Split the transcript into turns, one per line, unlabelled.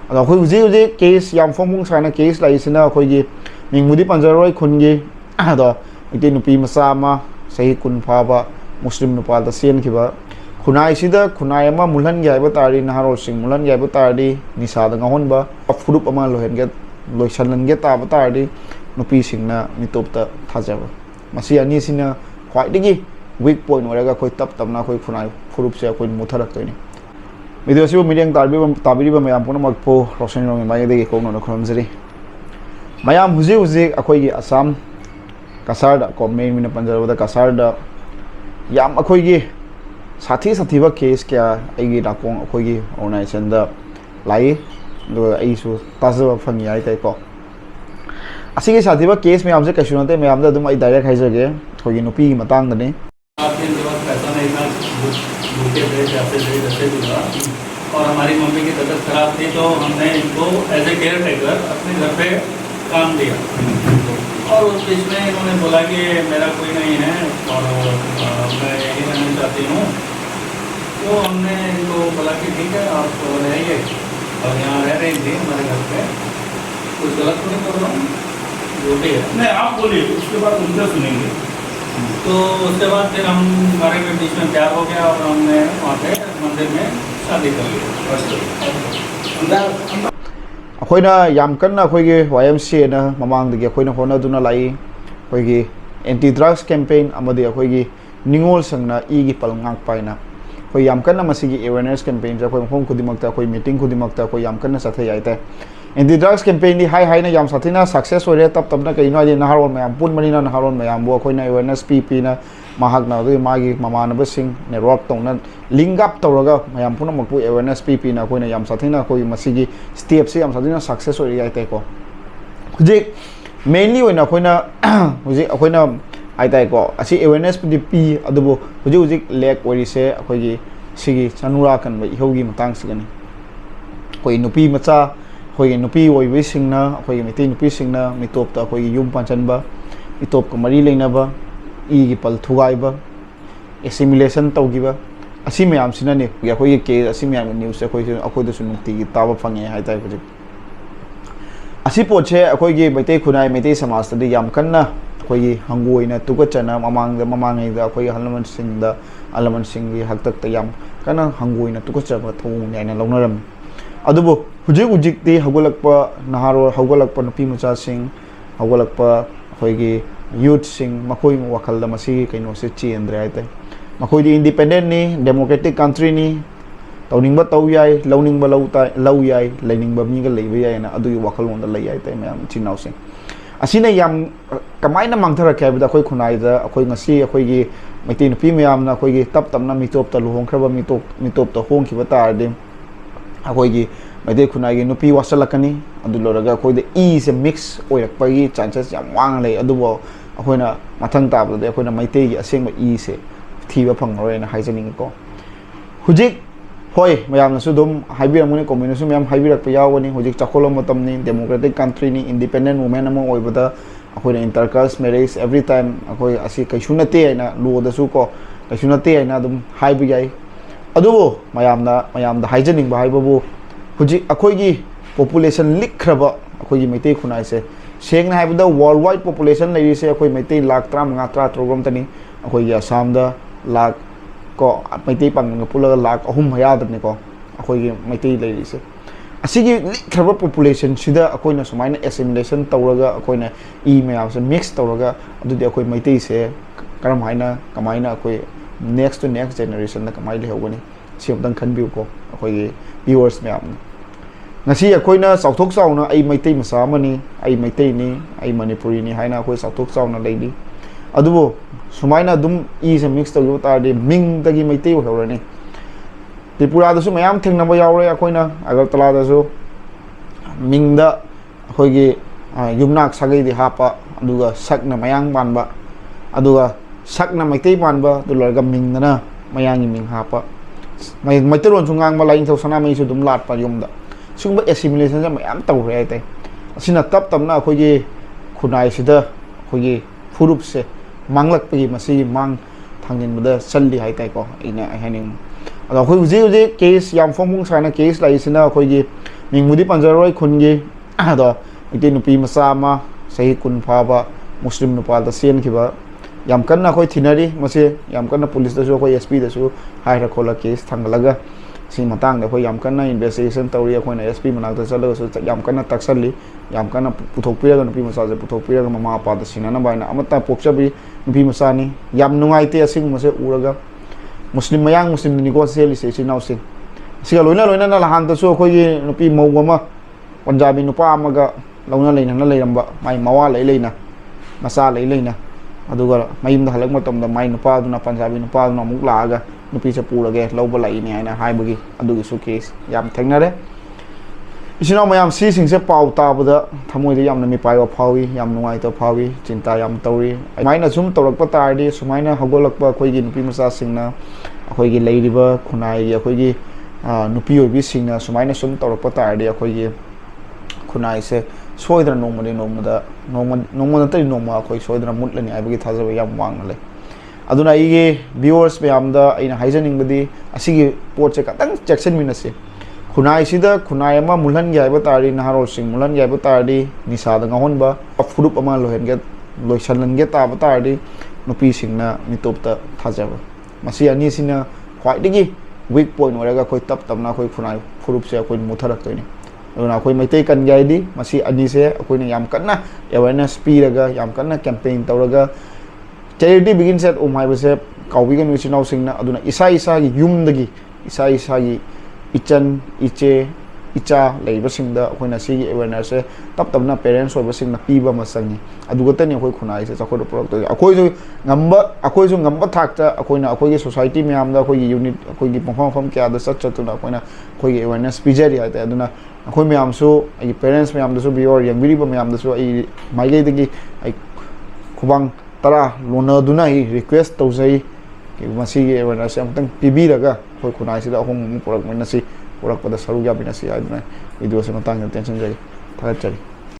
अदो अखोई हुजी केस याम फोंग साना केस लाइसिना अखोई मिंगमुदी पंजरोय खुनगी अदो मिते नुपी मचा अमा सही कुन फाबा मुस्लिम नुपा दा सेन खिबा खुनाई सिदा खुनाई अमा मुलन गायबा तारी नहारो सिंग मुलन गायबा तारी निसा दा ngahonba फुरुप अमा लोहेनगे लोइसननगे ताबा तारी नुपी सिंगना मितोपता थाजाबा मसी अनि सिना ख्वाइदगी वीक पॉइंट ओरगा कोई तप तपना कोई खुनाई फुरुप से कोई मुथरक्तोइनी वीडियो सिबो मीडियम ताबिबा मयाम पुनम मगपो रोशन रोंग मायदे कोनो न खरमजरी मयाम हुजी हुजी अखोइगी असम कसारदा को मेन मिन पंजाबदा कसारदा याम अखोइगी साथी साथीबा केस क्या आइगी डाकोंग अखोइगी ऑर्गेनाइजेशन दा लाई दो आइसु ताजबा फंगी आइ तै को असिगे साथीबा केस में हमसे कशु नते मैं हमदा दुम आई डायरेक्ट हाइजगे अखोइगी नुपी की मतंग दने
और हमारी मम्मी की तबीयत खराब थी तो हमने इनको एज ए केयर टेकर अपने घर पे काम दिया और उस बीच में इन्होंने बोला कि मेरा कोई नहीं है और मैं यहीं रहना चाहती हूँ तो हमने इनको बोला कि ठीक है आप रहिए और यहाँ रह रही थी हमारे घर पे कुछ गलत तो नहीं कर रहा हूँ जो भी है
नहीं आप बोलिए उसके बाद उनसे सुनेंगे।
तो उसके बाद फिर हम हमारे के बीच में प्यार हो गया और हमने वहाँ पे मंदिर में शादी कर ली।
अखोइना याम कन्ना अखोइगे YMCA ना ममांगदगी अखोइना होनादुना लाई अखोइगी एंटी ड्रग्स कैंपेन अमदि अखोइगी निंगोल संगना इगी पलंगाक पाइना अखोइ याम कन्ना मसिगी अवेयरनेस कैंपेन जा अखोइ मफम खुदिमक्ता अखोइ मीटिंग खुदिमक्ता अखोइ याम कन्ना सथे याइते एंटी ड्रग्स कैंपेन दी हाई हाई ना याम साथिना सक्सेस होरे तब तबना कइनो आदि नहारोन मयाम पुन मनिना नहारोन मयाम बो अखोइना अवेयरनेस पीपी ना महागना दु मागी ममानब सिंग नेटवर्क तौना लिंक अप तौरगा मयाम पुन मकपु अवेयरनेस पीपी ना अखोइना याम साथिना अखोइ मसिगी स्टेप से याम साथिना सक्सेस होरे याइते को हुजे मेनली होइना अखोइना हुजे अखोइना आइताइ को असि अवेयरनेस पी अदुबो हुजे हुजे लेक ओरिसे अखोइगी सिगी चनुरा कन ब इहोगी मतंग सिगनी कोई नुपी मचा अखोइगी नुपी ओइबि सिंगना अखोइगी मिते नुपी सिंगना मितोपता अखोइगी युम पांचनबा मितोप को मरी लेनबा इगी पल थुगाइबा एसिमुलेशन तौगिबा असि मयाम सिनाने अखोइगी केस असि मयाम न्यूज़ अखोइसे अखोइदसु नुक्तिगी ताबा फंगे हाइताइ हुजे असि पोचे अखोइगी मेतै खुनाई मेतै समाज तदि याम कन्ना अखोइगी हंगोइना तुगचना ममांगैदा अखोइगी अलमन सिंगी हक्तक याम कन्ना हंगोइना तुगचबा थौं याइना लौनरम अदुबो हुजिक हुजिकति हगोलकपा नहारो हगोलकपा नुपी मचा सिंग हगोलकपा अखोइगी यूथ सिंग मखोइ वखलदा मसिगी कइनोसे चेंद्रे आइते मखोइदी इंडिपेंडेंट नि डेमोक्रेटिक कंट्री नि तौनिंगबा तौ याय लौनिंगबा लौ याय लैनिंगबा मीगा लैबा यायना अदुगी वखललोंदा लै आइते मयाम चिनाव सिंग असिना याम कमाइना मांगथरक हैबदा अखोइ खुनाइदा अखोइ ngasi अखोइगी मैतै नुपी मयामना अखोइगी तप तपना मितोपता लुहोंखरबा मितोपता होंखिबा तारदे अखोइगी मैतै खुनाइगी नुपी वासलकनी अदु लोरगा अखोइदे ई से मिक्स ओइरकपगी चांसेस याम वांग लै अदुबो अखोइना मथंग ताबदे अखोइना मैतैगी असेंगबा ई से थीबा फंगरोयना हाइजनिंगको हुजिक होय मयामनसु दुम हाइबिरमने कम्युनिटी मयाम हाइबिरकपा यावनी हुजिक चाखोलो मतमनी डेमोक्रेटिक कंट्री नि इंडिपेंडेंट वुमेन अमा ओइबदा अखोइना इंटरकास्ट मैरिज एवरी टाइम अखोइ असि कैसु नते हैना लोदसु को कैसु नते हैना दुम हाइबि याय अदुबो मयामदा हाइजनिंग हाइबबु हुजिक अखोइगी population लिखरबा अखोइगी Meitei खुनाइसे सेंगना हाइबदा world wide population लैरिसे अखोइ Meitei lakh 35 तनी अखोइगी असमदा लाख को मैतै पांगन पुलगा लाख 3 हयादने को अखोइगी मैतै लैरिसे असिगी लिखरबा पॉपुलेशन सिदा अखोइना सुमाइना एसिमुलेशन तौरगा अखोइना ई मयामसे मिक्स तौरगा अदुदि अखोइ मैतै से करम हाइना कमाइना अखोइ नेक्स्ट टू नेक्स्ट जनरेशन दा कमाइ लेहौगनी सिमतंग खनबिउ को अखोइगी व्यूअर्स मयाम ngasi अखोइना साउथोक साउना आई मैतै मसा मनी आई मैतै नि आई मणिपुरी नि हाइना अखोइ साउथोक साउना लैदि अदुबो सुमाइना दुम ई से मिक्स तौ तारदे मिंग तगी मैतै होरनी त्रिपुरा दसु मयाम थेंगनबा यावरे अखोइना अगरतला दसु मिंग दा अखोइगी युमनाक सागै दि हापा अदुगा सकना मयांग पानबा अदुगा सकना मैतै पानबा दुलरगा मिंगना मयांगी मिंग हापा मैतरोन सुंगांग लाइन थौ सना मैसु दुम लाटपा युमदा सुंबा एसिमुलेशन जा मयाम तौरे आइते असिना तप तमना अखोइगी खुनाइ सिदा अखोइगी फुरुप से मांगलकपगी मसिगी मांग थांजिनबदा चल्ली हाइताइ को इना हाइनिंग अदो अखोइ हुजे केस याम फोंग साना केस लाइसिना अखोइगी ꯃꯤꯡꯕꯨꯗꯤ ꯄꯟꯖꯔꯣꯏ ꯈꯨꯟꯒꯤ ꯑꯗꯣ ꯃꯩꯇꯩ ꯅꯨꯄꯤ ꯃꯆꯥ ꯑꯃ ꯆꯍꯤ 10 ꯐꯥꯕ ꯃꯨꯁꯂꯤꯝ ꯅꯨꯄꯥꯗ ꯆꯦꯟꯈꯤꯕ ꯌꯥꯝ ꯀꯟꯅ ꯑꯩꯈꯣꯏ ꯊꯤꯅꯔꯤ ꯃꯁꯤ ꯌꯥꯝ ꯀꯟꯅ ꯄꯨꯂꯤꯁꯇꯁꯨ ꯑꯩꯈꯣꯏ SPꯗꯁꯨ ꯍꯥꯏꯔ ꯈꯣꯠꯂ ꯀꯦꯁ ꯊꯥꯡꯒꯠꯂꯒ ꯁꯤ ꯃꯇꯥꯡꯗ ꯑꯩꯈꯣꯏ ꯌꯥꯝ ꯀꯟꯅ ꯏꯟꯚꯦꯁꯇꯤꯒꯦꯁꯟ ꯇꯧꯔꯤ ꯑꯩꯈꯣꯏꯅ SP ꯃꯅꯥꯛꯇ ꯆꯠꯂꯒꯁꯨ ꯌꯥꯝ ꯀꯟꯅ ꯇꯛꯁꯜꯂꯤ ꯌꯥꯝ ꯀꯟꯅ ꯄꯨꯊꯣꯛꯄꯤꯔꯒ ꯅꯨꯄꯤ ꯃꯆꯥꯁꯦ ꯄꯨꯊꯣꯛꯄꯤꯔꯒ ꯃꯃꯥ ꯃꯄꯥꯗ ꯁꯤꯟꯅꯅꯕ ꯍꯥꯏꯅ ꯑꯃꯠꯇ ꯄꯣꯛꯆꯕꯤ ꯅꯨꯄꯤ ꯃꯆꯥꯅꯤ ꯌꯥꯝ ꯅꯨꯡꯉꯥꯏꯇꯦ ꯑꯁꯤꯒꯨꯝꯕꯁꯦ ꯎꯔꯒ ꯃꯨꯁꯂꯤꯝ ꯃꯌꯥꯡ ꯃꯨꯁꯂꯤꯝꯅꯤꯀꯣ ꯆꯦꯜꯂꯤꯁꯦ ꯏꯆꯤꯜ ꯏꯅꯥꯎꯁꯤꯡ ꯑꯁꯤꯒ ꯂꯣꯏꯅꯅ ꯅꯍꯥꯟꯗꯁꯨ ꯑꯩꯈꯣꯏꯒꯤ ꯅꯨꯄꯤ ꯃꯧ ꯑꯃ ꯄꯟꯖꯥꯕꯤ ꯅꯨꯄꯥ ꯑꯃꯒ ꯂꯧꯅ ꯂꯩꯅꯅ ꯂꯩꯔꯝꯕ ꯃꯥꯏ ꯃꯋꯥ ꯂꯩꯅ ꯃꯆꯥ ꯂꯩꯅ ꯑꯗꯨꯒ ꯃꯌꯨꯝꯗ ꯍꯜꯂꯛꯄ ꯃꯇꯝꯗ ꯃꯥꯏ ꯅꯨꯄꯥꯗꯨꯅ ꯄꯟꯖꯥꯕꯤ ꯅꯨꯄꯥꯗꯨꯅ ꯑꯃꯨꯛ ꯂꯥꯛꯑꯒ ꯅꯨꯄꯤꯁꯦ ꯄꯨꯔꯒꯦ ꯂꯧꯕ ꯂꯥꯛꯏꯅꯦ ꯍꯥꯏꯅ ꯍꯥꯏꯕꯒꯤ ꯑꯗꯨꯒꯤꯁꯨ ꯀꯦꯁ ꯌꯥꯝ ꯊꯦꯡꯅꯔꯦ ꯏꯆꯤꯟ ꯏꯅꯥꯎ ꯃꯌꯥꯝ ꯁꯤꯁꯤꯡꯁꯦ ꯄꯥꯎ ꯇꯥꯕꯗ ꯊꯃꯣꯏꯗ ꯌꯥꯝꯅ ꯃꯤꯄꯥꯏꯕ ꯐꯥꯎꯏ ꯌꯥꯝ ꯅꯨꯡꯉꯥꯏꯇꯕ ꯐꯥꯎꯏ ꯆꯤꯟꯇꯥ ꯌꯥꯝ ꯇꯧꯔꯤ ꯑꯗꯨꯃꯥꯏꯅ ꯁꯨꯝ ꯇꯧꯔꯛꯄ ꯇꯥꯔꯗꯤ ꯁꯨꯃꯥꯏꯅ ꯍꯧꯒꯠꯂꯛꯄ ꯑꯩꯈꯣꯏꯒꯤ ꯅꯨꯄꯤ ꯃꯆꯥꯁꯤꯡꯅ ꯑꯩꯈꯣꯏꯒꯤ ꯂꯩꯔꯤꯕ ꯈꯨꯟꯅꯥꯏꯒꯤ ꯑꯩꯈꯣꯏꯒꯤ ꯅꯨꯄꯤ ꯑꯣꯏꯕꯤꯁꯤꯡꯅ ꯁꯨꯃꯥꯏꯅ ꯁꯨꯝ ꯇꯧꯔꯛꯄ ꯇꯥꯔꯗꯤ ꯑꯩꯈꯣꯏꯒꯤ ꯈꯨꯟꯅꯥꯏꯁꯦ ꯁꯣꯏꯗꯅ ꯅꯣꯡꯃ ꯅꯠꯇ꯭ꯔꯗꯤ ꯅꯣꯡꯃ ꯑꯩꯈꯣꯏ ꯁꯣꯏꯗꯅ ꯃꯨꯠꯂꯅꯤ ꯍꯥꯏꯕꯒꯤ ꯊꯥꯖꯕ ꯌꯥꯝ ꯋꯥꯡꯅ ꯂꯩ ꯑꯗꯨꯅ ꯑꯩꯒꯤ ꯚꯤꯌꯨꯋꯔꯁ ꯃꯌꯥꯝꯗ ꯑꯩꯅ ꯍꯥꯏꯖꯅꯤꯡꯕꯗꯤ ꯑꯁꯤꯒꯤ ꯄꯣꯠꯁꯦ ꯈꯤꯇꯪ ꯆꯦꯛꯁꯤꯟꯃꯤꯟꯅꯁꯤ ꯈꯨꯟꯅꯥꯏꯁꯤꯗ ꯈꯨꯟꯅꯥꯏ ꯑꯃ ꯃꯨꯜꯍꯟꯒꯦ ꯍꯥꯏꯕ ꯇꯥꯔꯗꯤ ꯅꯍꯥꯔꯣꯜꯁꯤꯡ ꯃꯨꯜꯍꯟꯒꯦ ꯍꯥꯏꯕ ꯇꯥꯔꯗꯤ ꯅꯤꯁꯥꯗ ꯉꯥꯎꯍꯟꯕ ꯐꯨꯔꯨꯞ ꯑꯃ ꯂꯣꯏꯁꯤꯜꯍꯟꯒꯦ ꯇꯥꯕ ꯇꯥꯔꯗꯤ ꯅꯨꯄꯤꯁꯤꯡꯅ ꯃꯤꯇꯣꯞꯇ ꯊꯥꯖꯕ ꯃꯁꯤ ꯑꯅꯤꯁꯤꯅ ꯈ꯭ꯋꯥꯏꯗꯒꯤ ꯋꯤꯛ ꯄꯣꯏꯟ ꯑꯣꯏꯔꯒ ꯑꯩꯈꯣꯏ ꯇꯞꯅ ꯑꯩꯈꯣꯏ ꯈꯨꯟꯅꯥꯏ ꯐꯨꯔꯨꯞꯁꯦ ꯑꯩꯈꯣꯏ ꯃꯨꯠꯊꯔꯛꯇꯣꯏꯅꯤ ꯑꯗꯨꯅ ꯑꯩꯈꯣꯏ ꯃꯩꯇꯩ ꯀꯟꯒꯦ ꯍꯥꯏꯗꯤ ꯃꯁꯤ ꯑꯅꯤꯁꯦ ꯑꯩꯈꯣꯏꯅ ꯌꯥꯝ ꯀꯟꯅ ꯑꯦꯋꯦꯔꯅꯦꯁ ꯄꯤꯔꯒ ꯌꯥꯝ ꯀꯟꯅ ꯀꯦꯝꯄꯦꯟ ꯇꯧꯔꯒ ꯆꯦꯔꯤꯇꯤ ꯕꯤꯒꯤꯟꯁ ꯑꯦꯠ ꯍꯣꯝ ꯍꯥꯏꯕꯁꯦ ꯀꯥꯎꯕꯤꯒꯅꯨ ꯏꯆꯤꯟ ꯏꯅꯥꯎꯁꯤꯡꯅ ꯑꯗꯨꯅ ꯏꯁꯥꯒꯤ ꯌꯨꯝꯗꯒꯤ ꯏꯁꯥꯒꯤ ꯏꯆꯟ ꯏꯆꯦ ꯏꯆꯥ ꯂꯩꯕꯁꯤꯡꯗ ꯑꯩꯈꯣꯏꯅ ꯁꯤꯒꯤ ꯑꯦꯋꯦꯔꯅꯦꯁꯁꯦ ꯇꯞꯅ ꯄꯦꯔꯦꯟꯁ ꯑꯣꯏꯕꯁꯤꯡꯅ ꯄꯤꯕ ꯑꯃ ꯆꯪꯉꯤ ꯑꯗꯨꯒꯇꯅꯤ ꯑꯩꯈꯣꯏ ꯈꯨꯟꯅꯥꯏꯁꯦ ꯆꯥꯎꯈꯠꯄ ꯄꯨꯔꯛꯇꯣꯏꯁꯦ ꯑꯩꯈꯣꯏꯁꯨ ꯉꯝꯕ ꯊꯥꯛꯇ ꯑꯩꯈꯣꯏꯒꯤ ꯁꯣꯁꯥꯏꯇꯤ ꯃꯌꯥꯝꯗ ꯑꯩꯈꯣꯏꯒꯤ ꯌꯨꯅꯤꯠ ꯑꯩꯈꯣꯏꯒꯤ ꯃꯐꯝ ꯀꯌꯥꯗ ꯆꯠꯇꯨꯅ ꯑꯩꯈꯣꯏꯒꯤ ꯑꯦꯋꯦꯔꯅꯦꯁ ꯄꯤꯖꯔꯤ ꯍꯥꯏꯇꯥꯔꯦ ꯑꯗꯨꯅ ꯑꯩꯈꯣꯏ ꯃꯌꯥꯝꯁꯨ ꯑꯩꯒꯤ ꯄꯦꯔꯦꯟꯁ ꯃꯌꯥꯝꯗꯁꯨ ꯚꯤꯌꯨꯋꯔ ꯌꯦꯡꯕꯤꯔꯤꯕ ꯃꯌꯥꯝꯗꯁꯨ ꯑꯩ ꯃꯥꯏꯀꯩꯗꯒꯤ ꯑꯩ ꯈꯨꯕꯥꯡ ꯇꯔꯥ ꯂꯣꯟꯅꯗꯨꯅ ꯑꯩ ꯔꯤꯀ꯭ꯋꯦꯁ ꯇꯧꯖꯩ ꯃꯁꯤꯒꯤ ꯑꯦꯋꯦꯔꯅꯦꯁꯁꯦ ꯑꯃꯨꯛꯇꯪ ꯄꯤꯕꯤꯔꯒ ꯑꯩꯈꯣꯏ ꯈꯨꯟꯅꯥꯏꯁꯤꯗ ꯑꯍꯣꯡꯕ ꯑꯃ ꯄꯨꯔꯛꯄꯗ ꯁꯔꯨꯛ ꯌꯥꯃꯤꯟꯅꯁꯤ ꯍꯥꯏꯗꯨꯅ ꯚꯤꯗꯤꯑꯣꯁꯤ ꯃꯇꯥꯡꯗ ꯇꯦꯟꯁꯤꯟꯖꯔꯤ ꯊꯥꯒꯠꯆꯔꯤ